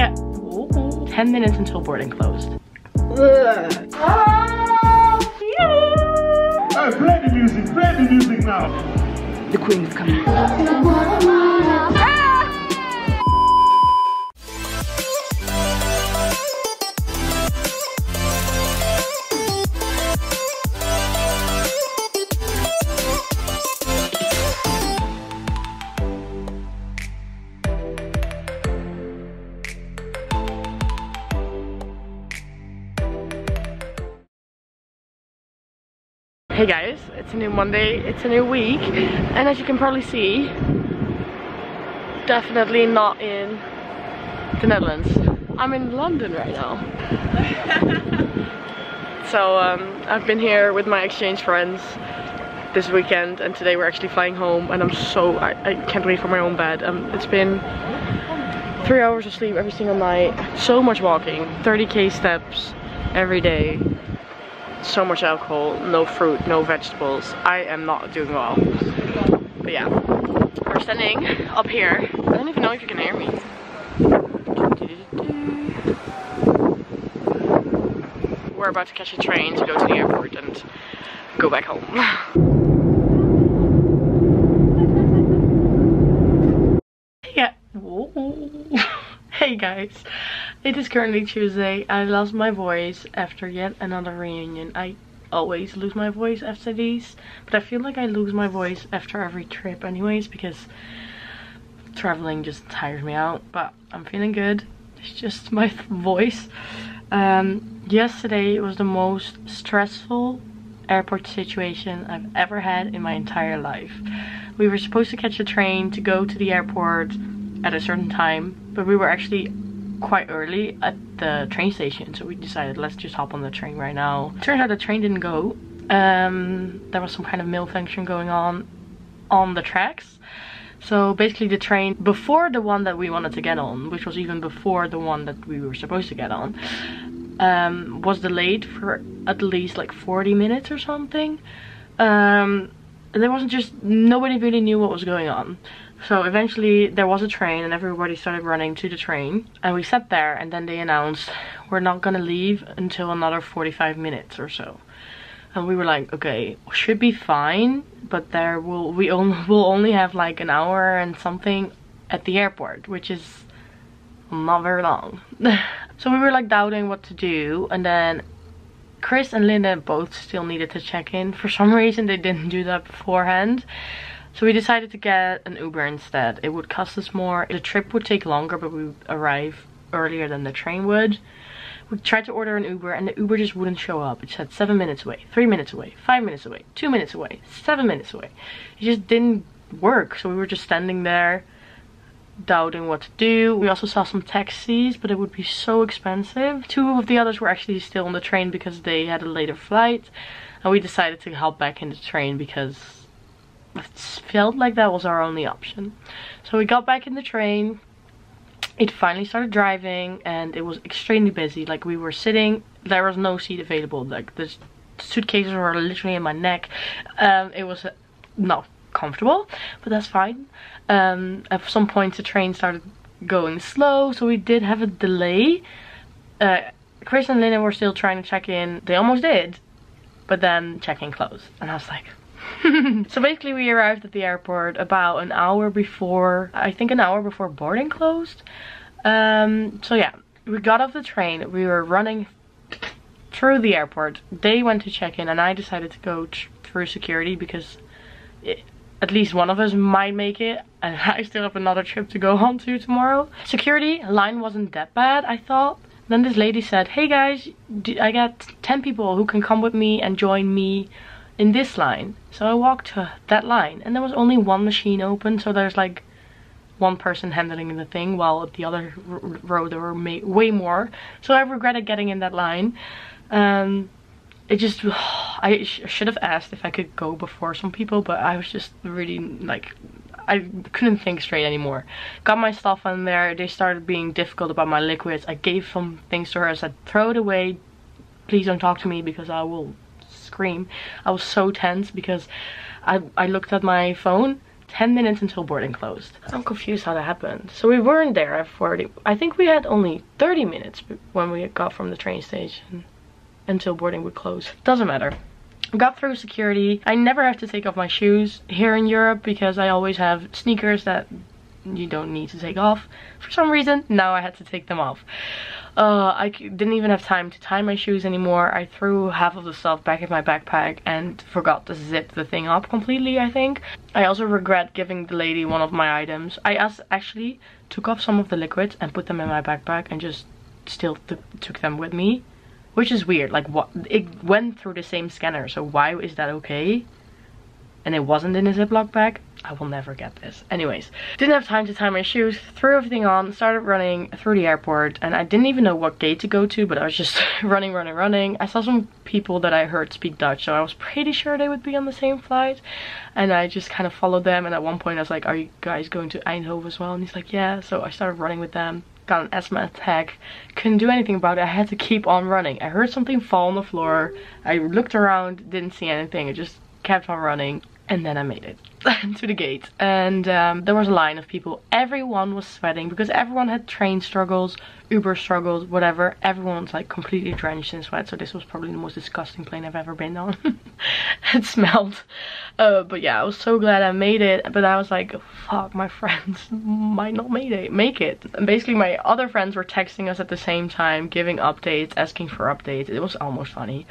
Yeah. Ooh. 10 minutes until boarding closed. Hey, play the music now. The queen is coming. Hey guys, it's a new Monday, it's a new week, and as you can probably see, definitely not in the Netherlands. I'm in London right now. So I've been here with my exchange friends this weekend, and today we're actually flying home, and I can't wait for my own bed. It's been 3 hours of sleep every single night, so much walking, 30k steps every day. So much alcohol, no fruit, no vegetables. I am not doing well. But yeah, we're standing up here. I don't even know if you can hear me. We're about to catch a train to go to the airport and go back home. Yeah. Hey guys, it is currently Tuesday. I lost my voice after yet another reunion. I always lose my voice after these, but I feel like I lose my voice after every trip anyways, because traveling just tires me out. But I'm feeling good. It's just my voice. Yesterday was the most stressful airport situation I've ever had in my entire life. We were supposed to catch a train to go to the airport at a certain time, but we were actually quite early at the train station, so we decided let's just hop on the train right now. Turns out the train didn't go. There was some kind of malfunction going on the tracks. So basically the train before the one that we wanted to get on, which was even before the one that we were supposed to get on, was delayed for at least like 40 minutes or something. There wasn't just, nobody really knew what was going on. So eventually there was a train and everybody started running to the train, and we sat there, and then they announced we're not gonna leave until another 45 minutes or so. And we were like, okay, should be fine, but we'll only have like an hour and something at the airport, which is not very long. So we were like doubting what to do, and then Chris and Linda both still needed to check in. For some reason they didn't do that beforehand. So we decided to get an Uber instead. It would cost us more. The trip would take longer, but we would arrive earlier than the train would. We tried to order an Uber, and the Uber just wouldn't show up. It said 7 minutes away, 3 minutes away, 5 minutes away, 2 minutes away, 7 minutes away. It just didn't work. So we were just standing there doubting what to do. We also saw some taxis, but it would be so expensive. 2 of the others were actually still on the train because they had a later flight, and we decided to hop back in the train because it felt like that was our only option. So we got back in the train. It finally started driving, and it was extremely busy. Like, we were sitting, there was no seat available. Like, the suitcases were literally in my neck. It was not comfortable, but that's fine. At some point the train started going slow, so we did have a delay. Chris and Linda were still trying to check in. They almost did, but then check-in closed, and I was like so basically we arrived at the airport about an hour before, I think an hour before boarding closed. So yeah, we got off the train, we were running through the airport. They went to check in, and I decided to go through security because at least one of us might make it, and I still have another trip to go on to tomorrow. Security line wasn't that bad, I thought. Then this lady said, hey guys, I got 10 people who can come with me and join me in this line. So I walked to that line, and there was only one machine open, so there's like one person handling the thing, while at the other row there were way more. So I regretted getting in that line. It just, I should have asked if I could go before some people, but I was just really like, I couldn't think straight anymore. Got my stuff in there. They started being difficult about my liquids. I gave some things to her. I said, throw it away, please don't talk to me because I will scream. I was so tense because I looked at my phone 10 minutes until boarding closed. I'm confused how that happened. So we weren't there at 40. I think we had only 30 minutes when we got from the train station until boarding would close. Doesn't matter. Got through security. I never have to take off my shoes here in Europe because I always have sneakers that you don't need to take off. For some reason, now I had to take them off. I didn't even have time to tie my shoes anymore. I threw half of the stuff back in my backpack and forgot to zip the thing up completely, I think. I also regret giving the lady one of my items. I actually took off some of the liquids and put them in my backpack and just still took them with me. Which is weird, like what, it went through the same scanner, so why is that okay? And it wasn't in a Ziploc bag? I will never get this. Anyways, didn't have time to tie my shoes, threw everything on, started running through the airport, and I didn't even know what gate to go to, but I was just running. I saw some people that I heard speak Dutch, so I was pretty sure they would be on the same flight, and I just kind of followed them, and at one point I was like, are you guys going to Eindhoven as well? And he's like, yeah, so I started running with them. Got an asthma attack, couldn't do anything about it. I had to keep on running. I heard something fall on the floor, I looked around, didn't see anything, I just kept on running. And then I made it to the gate, and there was a line of people. Everyone was sweating because everyone had train struggles, Uber struggles, whatever. Everyone was like completely drenched in sweat, so this was probably the most disgusting plane I've ever been on. It smelled. But yeah, I was so glad I made it, but I was like, fuck, my friends might not make it. And basically my other friends were texting us at the same time, giving updates, asking for updates. It was almost funny.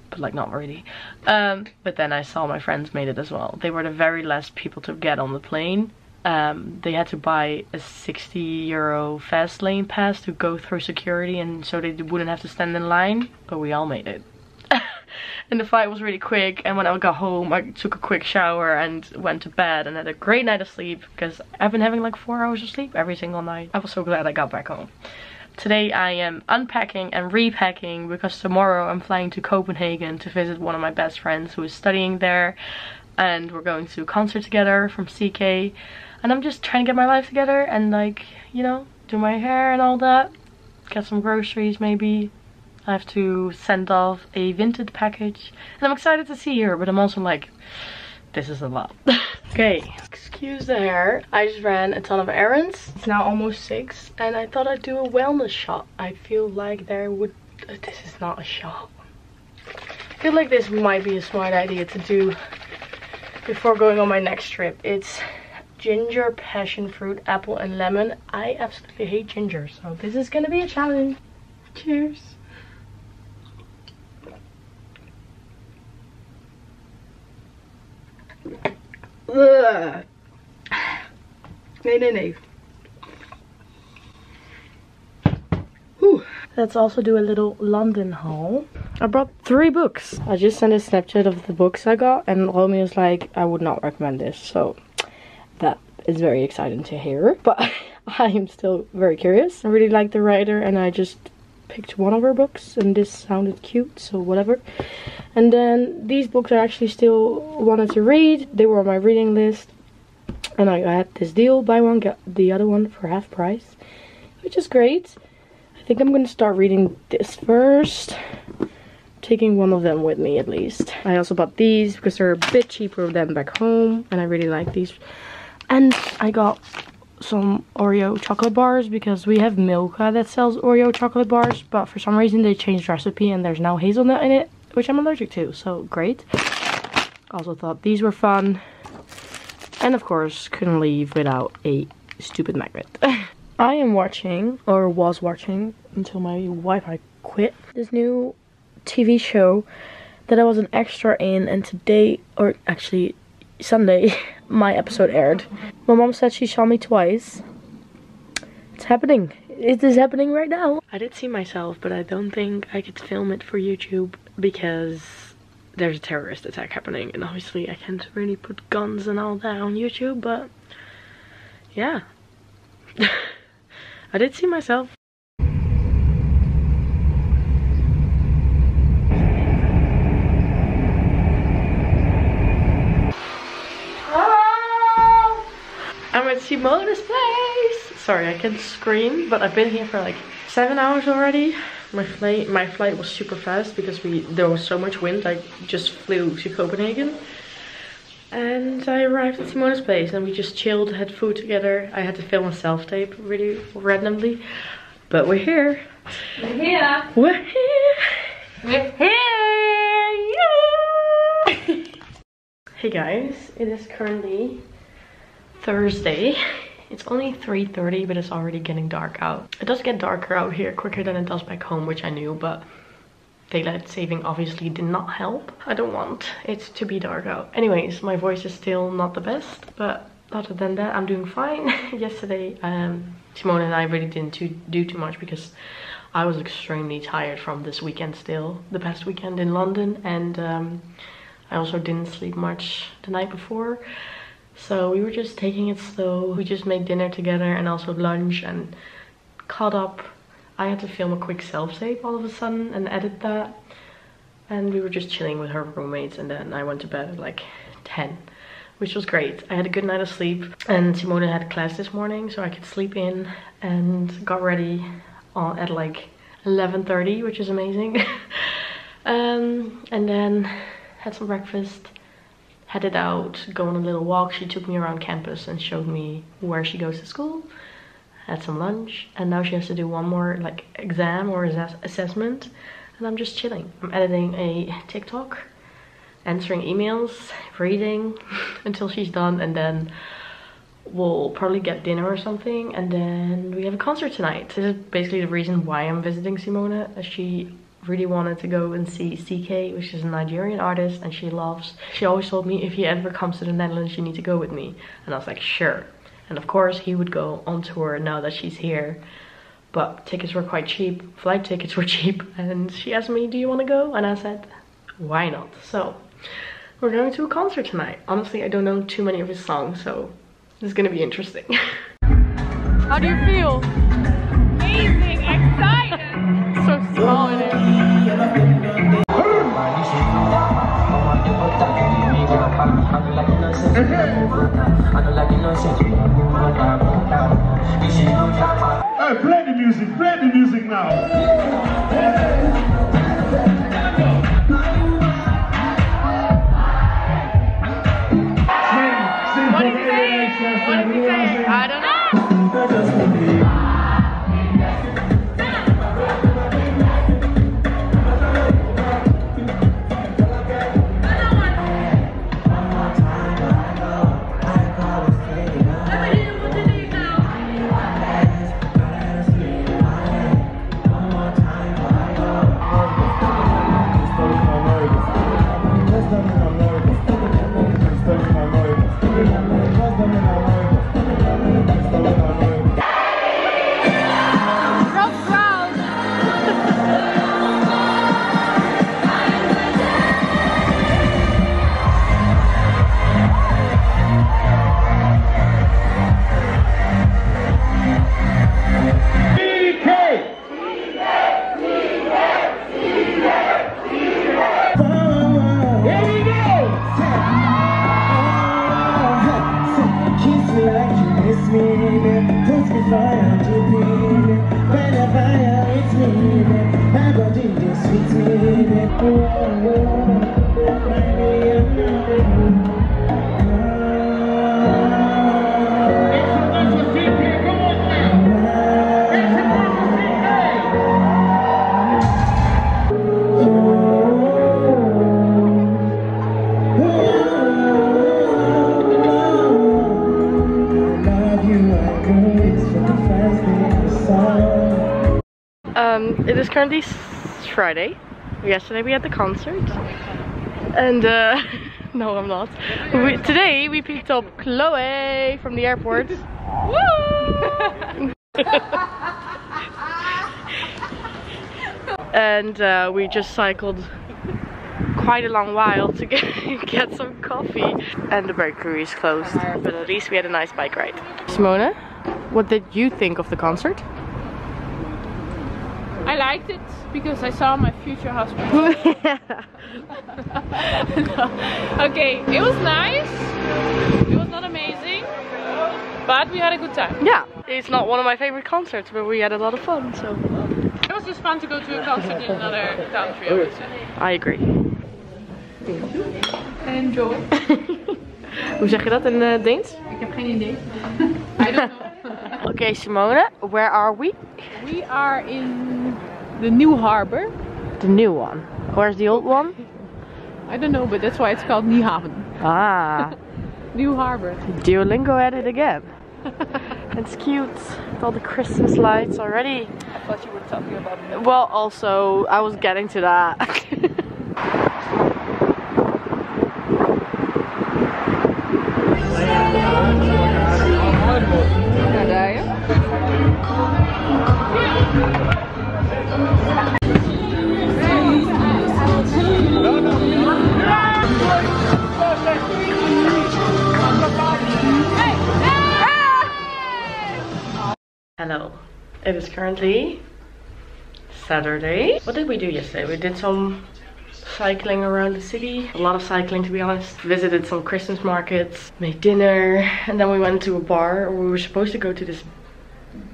But like not really. But then I saw my friends made it as well. They were the very last people to get on the plane. They had to buy a 60 euro fast lane pass to go through security, and so they wouldn't have to stand in line, but we all made it. And the flight was really quick, and when I got home I took a quick shower and went to bed and had a great night of sleep because I've been having like 4 hours of sleep every single night. I was so glad I got back home. Today I am unpacking and repacking because tomorrow I'm flying to Copenhagen to visit one of my best friends who is studying there, and we're going to a concert together from CK, and I'm just trying to get my life together and, like, you know, do my hair and all that, get some groceries maybe. I have to send off a Vinted package and I'm excited to see her, but I'm also like, this is a lot. Okay, excuse the hair. I just ran a ton of errands. It's now almost 6 and I thought I'd do a wellness shot. I feel like this is not a shot. I feel like this might be a smart idea to do before going on my next trip. It's ginger, passion fruit, apple and lemon. I absolutely hate ginger, so this is gonna be a challenge. Cheers. Ugh. Nee. Whew. Let's also do a little London haul. I brought 3 books. I just sent a Snapchat of the books I got, and Romy was like, I would not recommend this, so that is very exciting to hear. But I am still very curious. I really like the writer, and I just picked one of her books, and this sounded cute, so whatever. And then these books I actually still wanted to read. They were on my reading list, and I had this deal, buy one get the other one for half price, which is great. I think I'm gonna start reading this first, taking one of them with me at least. I also bought these because they're a bit cheaper than back home, and I really like these. And I got some Oreo chocolate bars because we have Milka that sells Oreo chocolate bars, but for some reason they changed the recipe and there's now hazelnut in it, which I'm allergic to, so great. Also thought these were fun, and of course couldn't leave without a stupid magnet. I am watching, or was watching until my Wi-Fi quit, this new TV show that I was an extra in, and today, or actually Sunday, my episode aired. My mom said she saw me twice. It's happening. It is happening right now. I did see myself, but I don't think I could film it for YouTube because there's a terrorist attack happening, and obviously I can't really put guns and all that on YouTube, but yeah. I did see myself. I'm at Simone's place. Sorry, I can't scream, but I've been here for like 7 hours already. My flight was super fast because there was so much wind. I just flew to Copenhagen. And I arrived at Simone's place and we just chilled, had food together. I had to film a self-tape really randomly. But we're here. We're here. We're here. We're here. Yeah. Hey guys, it is currently Thursday. It's only 3:30, but it's already getting dark out. It does get darker out here quicker than it does back home, which I knew, but daylight saving obviously did not help. I don't want it to be dark out. Anyways, my voice is still not the best, but other than that, I'm doing fine. Yesterday, Simone and I really didn't do too much because I was extremely tired from this weekend still, the past weekend in London, and I also didn't sleep much the night before. So we were just taking it slow. We just made dinner together and also lunch and caught up. I had to film a quick self-tape all of a sudden and edit that. And we were just chilling with her roommates, and then I went to bed at like 10, which was great. I had a good night of sleep, and Simone had class this morning, so I could sleep in and got ready at like 11:30, which is amazing. And then had some breakfast, headed out, go on a little walk. She took me around campus and showed me where she goes to school. Had some lunch, and now she has to do one more like exam or assessment, and I'm just chilling. I'm editing a TikTok, answering emails, reading until she's done, and then we'll probably get dinner or something, and then we have a concert tonight. This is basically the reason why I'm visiting Simone. She really wanted to go and see CK, which is a Nigerian artist, and she always told me, if he ever comes to the Netherlands, you need to go with me. And I was like, sure. And of course he would go on tour now that she's here, but tickets were quite cheap, flight tickets were cheap, and she asked me, do you want to go? And I said, why not? So we're going to a concert tonight. Honestly, I don't know too many of his songs, so this is gonna be interesting. How do you feel? Amazing, excited. So small in it. Hey, play the music now. What did he say? What did he say? I don't know. It is currently Friday. Yesterday we had the concert, and no, I'm not. Today we picked up Chloe from the airport. Woo! And we just cycled quite a long while to get some coffee, and the bakery is closed, but at least we had a nice bike ride. Simone, what did you think of the concert? I liked it because I saw my future husband. No. Okay, it was nice. It was not amazing, but we had a good time. Yeah, it's not one of my favorite concerts, but we had a lot of fun, so. It was just fun to go to a concert in another country, I would say. I agree. Enjoy. Hoe zeg je dat in Deens? Ik heb geen idee. I don't know. Okay, Simone, where are we? We are in the new harbor. The new one. Where's the old one? I don't know, but that's why it's called Niehaven. Ah. New harbor. Duolingo at it again. It's cute. With all the Christmas lights already. I thought you were talking about me. Well, also, I was getting to that. Hello. It is currently Saturday. What did we do yesterday? We did some cycling around the city. A lot of cycling, to be honest. Visited some Christmas markets, made dinner, and then we went to a bar. We were supposed to go to this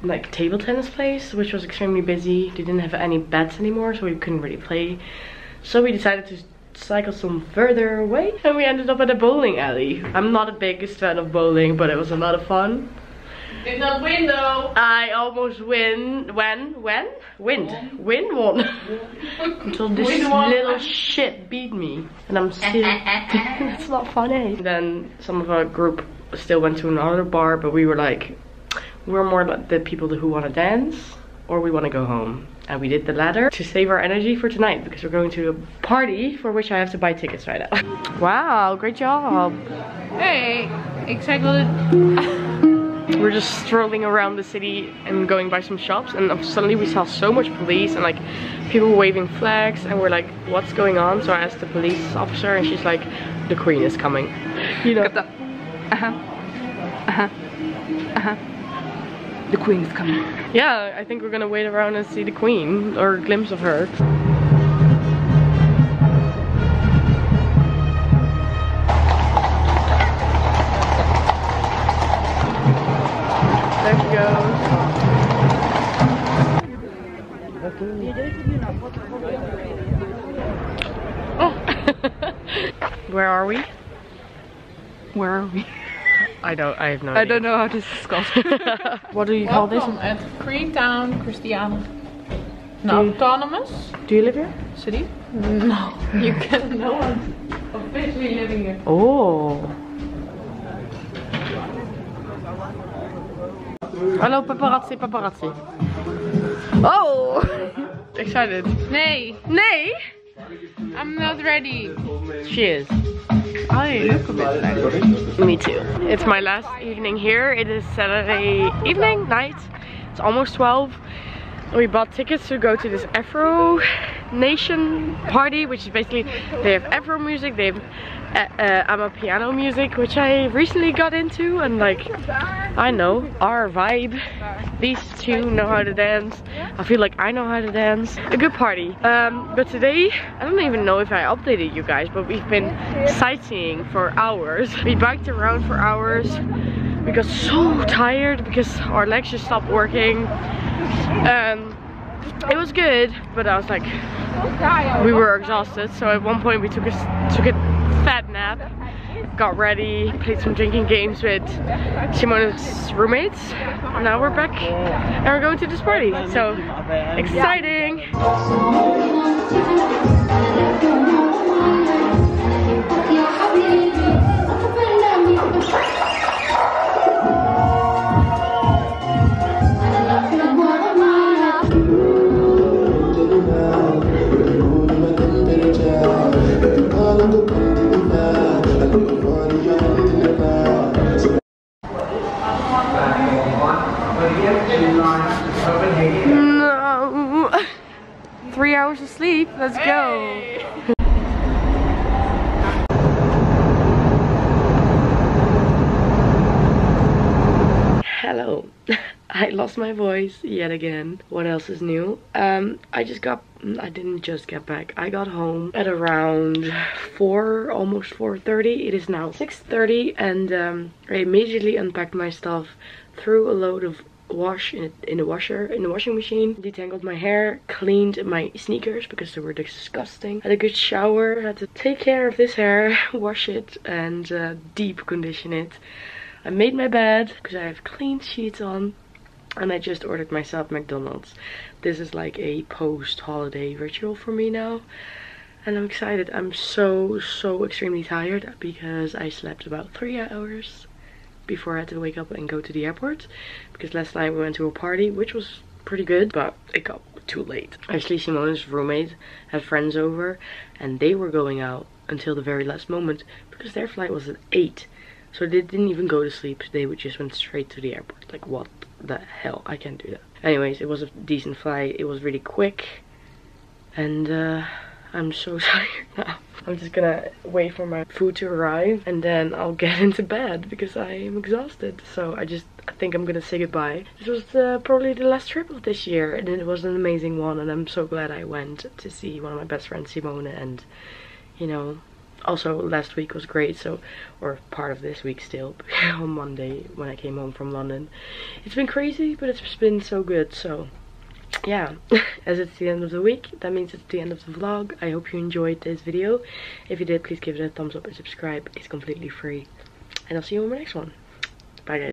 like table tennis place, which was extremely busy. They didn't have any beds anymore, so we couldn't really play. So we decided to cycle some further away, and we ended up at a bowling alley. I'm not the biggest fan of bowling, but it was a lot of fun. Did not win though. I almost win won until this little shit beat me, and I'm still it's not funny. Then some of our group still went to another bar, but we were like, we're more like the people who want to dance or we want to go home, and we did the latter to save our energy for tonight, because we're going to a party for which I have to buy tickets right now. Wow, great job. Hey, exactly. We're just strolling around the city and going by some shops, and suddenly we saw so much police and like people waving flags, and we're like, what's going on? So I asked the police officer, and she's like, the Queen is coming. You know. The Queen is coming. Yeah, I think we're gonna wait around and see the Queen, or a glimpse of her. There she goes. Oh. Where are we? Where are we? I have no idea. I don't know how this is called. What do you call this? Welcome at Greentown, Christiane. Autonomous Do you live here? city? No, you can. No one officially living here. Oh. Hallo paparazzi, paparazzi. Oh! Excited. Nee, Nee! I'm not ready. She is. I look a bit like Me too. It's my last evening here. It is Saturday evening, night. It's almost 12. We bought tickets to go to this Afro Nation party, which is basically, they have Afro music, they have piano music, which I recently got into, and like, I know our vibe. These two know how to dance. I feel like I know how to dance. A good party. But today, I don't even know if I updated you guys, but we've been sightseeing for hours. We biked around for hours. We got so tired because our legs just stopped working. It was good, but I was like, we were exhausted. So at one point we took a fat nap, got ready, played some drinking games with Simone's roommates. Now we're back and we're going to this party. So exciting! No! 3 hours of sleep, let's go! Hello. I lost my voice yet again. What else is new? I didn't just get back. I got home at around 4, almost 4:30. It is now 6:30, and I immediately unpacked my stuff, threw a load of wash in the washing machine, detangled my hair, cleaned my sneakers because they were disgusting, had a good shower, had to take care of this hair, wash it and deep condition it. I made my bed because I have clean sheets on, and I just ordered myself McDonald's. This is like a post-holiday ritual for me now, and I'm excited. I'm so extremely tired because I slept about 3 hours before I had to wake up and go to the airport, because last night we went to a party which was pretty good, but it got too late. Actually, Simone's roommate had friends over and they were going out until the very last moment because their flight was at 8, so they didn't even go to sleep. They just went straight to the airport. Like, what the hell? I can't do that. Anyways, it was a decent flight. It was really quick, and I'm so tired now. I'm just gonna wait for my food to arrive and then I'll get into bed because I am exhausted. So I think I'm gonna say goodbye. This was probably the last trip of this year, and it was an amazing one, and I'm so glad I went to see one of my best friends, Simone, and you know, also last week was great, so, or part of this week still, on Monday when I came home from London. It's been crazy, but it's been so good, so yeah. As it's the end of the week, that means it's the end of the vlog. I hope you enjoyed this video. If you did, please give it a thumbs up and subscribe. It's completely free, and I'll see you on my next one. Bye guys.